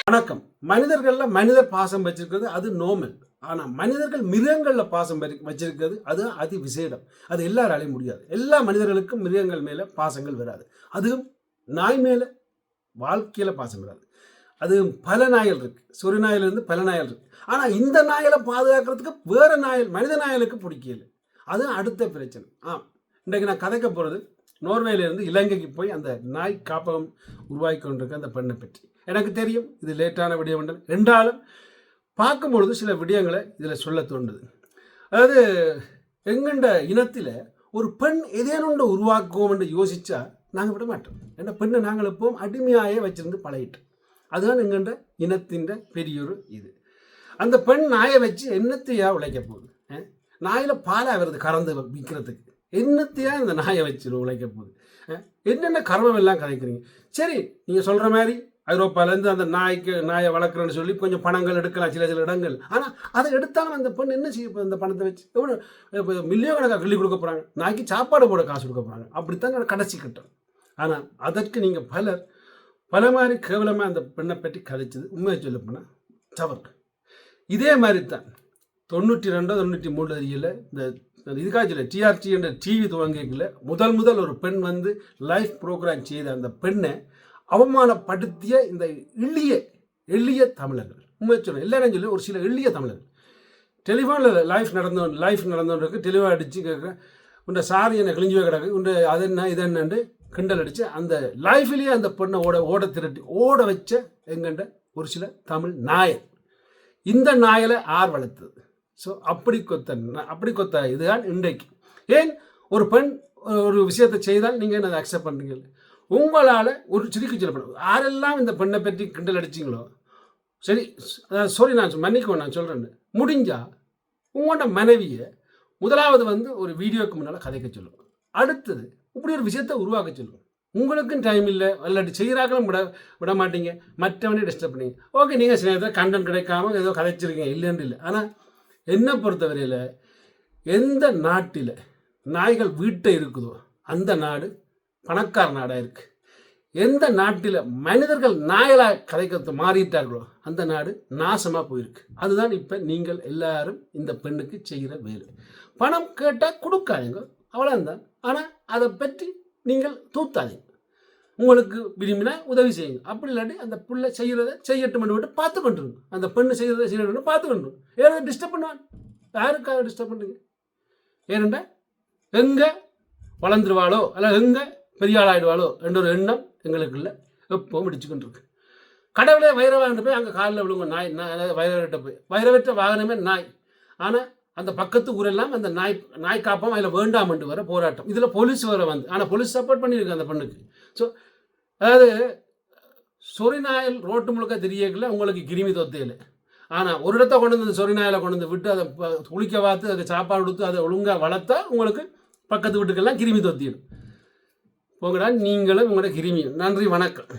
வணக்கம். மனிதர்கள்ல மனிதர் பாசம் வச்சிருக்கிறது அது நோமல். ஆனா மனிதர்கள் மிருகங்கள்ல பாசம் வச்சிருக்கிறது அது அதி விசேடம். அது எல்லாராலையும் முடியாது. எல்லா மனிதர்களுக்கும் மிருகங்கள் மேல பாசங்கள் வராது. அதுவும் நாய் மேல வாழ்க்கையில பாசம் வராது. அது பல நாய்கள் இருக்கு. சொறி நாயில இருந்து பல நாய்கள் இருக்கு. ஆனா இந்த நாய்களை பாதுகாக்கிறதுக்கு வேற நாய்கள் மனித நாய்களுக்கு பிடிக்கல. அது அடுத்த பிரச்சனை. இன்றைக்கு நான் கதைக்க போறது நோர்வேல இருந்து இலங்கைக்கு போய் அந்த நாய் காப்பகம் உருவாக்கி கொண்டிருக்க அந்த பெண்ணை பற்றி. எனக்கு தெரியும் இது லேட்டான விடயம் ரெண்டாலும் பார்க்கும்பொழுது சில விடயங்களை இதில் சொல்ல தோன்றுது. அதாவது எங்கண்ட இனத்தில் ஒரு பெண் எதேனுண்டு உருவாக்குவோம் என்று யோசிச்சா நாங்கள் விட மாட்டோம். ஏன்னா பெண்ணை நாங்கள் எப்பவும் அடிமையாயே வச்சிருந்து பழகிட்டோம். அதுதான் எங்கண்ட இனத்தின் பெரியொரு இது. அந்த பெண் நாயை வச்சு என்னத்தையா உழைக்க போகுது? நாயில் பாலாக வருது கறந்து விற்கிறதுக்கு. என்னத்தையா இந்த நாயை வச்சு உழைக்க போகுது? என்னென்ன கர்மம் எல்லாம் கதைக்கிறீங்க. சரி, நீங்கள் சொல்கிற மாதிரி ஐரோப்பாலேருந்து அந்த நாயை வளர்க்குறேன்னு சொல்லி கொஞ்சம் பணங்கள் எடுக்கலாம் சில இடங்கள். ஆனால் அதை எடுத்தாலும் அந்த பெண் என்ன செய்ய அந்த பணத்தை வச்சு எவ்வளோ மில்லியன் கணக்காக கிள்ளி கொடுக்க போகிறாங்க. நாய்க்கு சாப்பாடு போட காசு கொடுக்க போகிறாங்க. அப்படித்தான் கடைசி கட்டம். ஆனால் அதற்கு நீங்கள் பல மாதிரி கேவலமாக அந்த பெண்ணை பற்றி கதைச்சது உண்மையை சொல்ல போனால் தவறு. இதே மாதிரி தான் 92 93 அறியல இந்த இதுக்காக டிஆர்டி என்ற டிவி துவங்கிக்கல முதல் ஒரு பெண் வந்து லைவ் ப்ரோக்ராம் செய்த அந்த பெண்ணை அவமானப்படுத்திய இந்த எளிய தமிழர்கள் உண்மை சொல்ல எல்லாரும் சொல்லி ஒரு சில எளிய தமிழர்கள் டெலிஃபோனில் லைஃப் நடந்தவனுக்கு டெலிஃபோன் அடித்து கேட்குறேன் உன்னை சாரி என்னை கிழிஞ்சுவே கிடக்கு உன்னை அது என்ன இது என்னண்டு கிண்டல் அடித்து அந்த லைஃப்லேயே அந்த பெண்ணை ஓட வச்ச எங்கண்ட ஒரு சில தமிழ் நாயர். இந்த நாயலை ஆர் வளர்த்தது. ஸோ அப்படி கொத்த இதுதான் இன்றைக்கு. ஏன் ஒரு பெண் ஒரு விஷயத்தை செய்தால் நீங்கள் என்ன அக்செப்ட் பண்ணுறீங்க? உங்களால் ஒரு சிரிக்கு சொல்லப்படும். யாரெல்லாம் இந்த பெண்ணை பற்றி கிண்டல் அடிச்சிங்களோ சரி, சாரி நான் மன்னிக்கும் நான் சொல்கிறேன்னு முடிஞ்சா உங்களோட மனைவியை முதலாவது வந்து ஒரு வீடியோக்கு முன்னால் கதைக்க சொல்லுவோம். அடுத்தது இப்படி ஒரு விஷயத்தை உருவாக்க சொல்லுவோம். உங்களுக்கும் டைம் இல்லை, இல்லாட்டி செய்கிறாக்களும் விட மாட்டீங்க, மற்றவனே டிஸ்டர்ப் பண்ணீங்க. ஓகே, நீங்கள் சில நேரத்தில் கண்டென்ட் கிடைக்காம ஏதோ கதைச்சிருக்கீங்க, இல்லைன்னு இல்லை. ஆனால் என்னை பொறுத்தவரையில் எந்த நாட்டில் நாய்கள் வீட்டை இருக்குதோ அந்த நாடு பணக்கார நாடாக இருக்குது. எந்த நாட்டில் மனிதர்கள் நாயலாக கதைக்கிறது மாறிட்டார்களோ அந்த நாடு நாசமாக போயிருக்கு. அதுதான் இப்போ நீங்கள் எல்லாரும் இந்த பெண்ணுக்கு செய்கிற வேலை. பணம் கேட்டால் கொடுக்காதீங்க, அவ்வளோந்தான். ஆனால் அதை பற்றி நீங்கள் தூத்தாதீங்க. உங்களுக்கு விரும்பினா உதவி செய்யுங்க. அப்படி இல்லாட்டி அந்த பிள்ளை செய்கிறத செய்யட்டும் விட்டு பார்த்து கொண்டுருங்க. அந்த பெண்ணு செய்கிறத செய்யணும் பார்த்து கொண்டு ஏதாவது டிஸ்டர்ப் பண்ணுவான். யாருக்காக டிஸ்டர்ப் பண்ணுறீங்க? ஏனெண்டா எங்கே வளர்ந்துருவாளோ அல்ல எங்கே பெரிய ஆளாயிடுவாளோ என்ற ஒரு எண்ணம் எங்களுக்குள்ள எப்பவும் இடிச்சு கொண்டிருக்கு. கடவுளே வைரவாகிட்டு போய் அங்கே காலில் விழுங்க நாய். வைரவர்கிட்ட போய் வைரவற்ற வாகனமே நாய். ஆனால் அந்த பக்கத்து ஊரெல்லாம் அந்த நாய் காப்போம் அதில் வேண்டாமண்டு வர போராட்டம். இதில் போலீஸ் வர வந்து ஆனால் போலீஸ் சப்போர்ட் பண்ணியிருக்கு அந்த பெண்ணுக்கு. ஸோ அதாவது சொறி நாயல் ரோட்டு முழுக்க தெரியல உங்களுக்கு கிருமி தொத்தையில். ஆனால் ஒரு இடத்த கொண்டு வந்து சொறி நாயில கொண்டு வந்து விட்டு அதை குளிக்க பார்த்து அதுக்கு சாப்பாடு கொடுத்து அதை ஒழுங்காக வளர்த்தா உங்களுக்கு பக்கத்து வீட்டுக்கெல்லாம் கிருமி தொத்திடும். போங்கடா நீங்களும் உங்களோட கிருமி. நன்றி, வணக்கம்.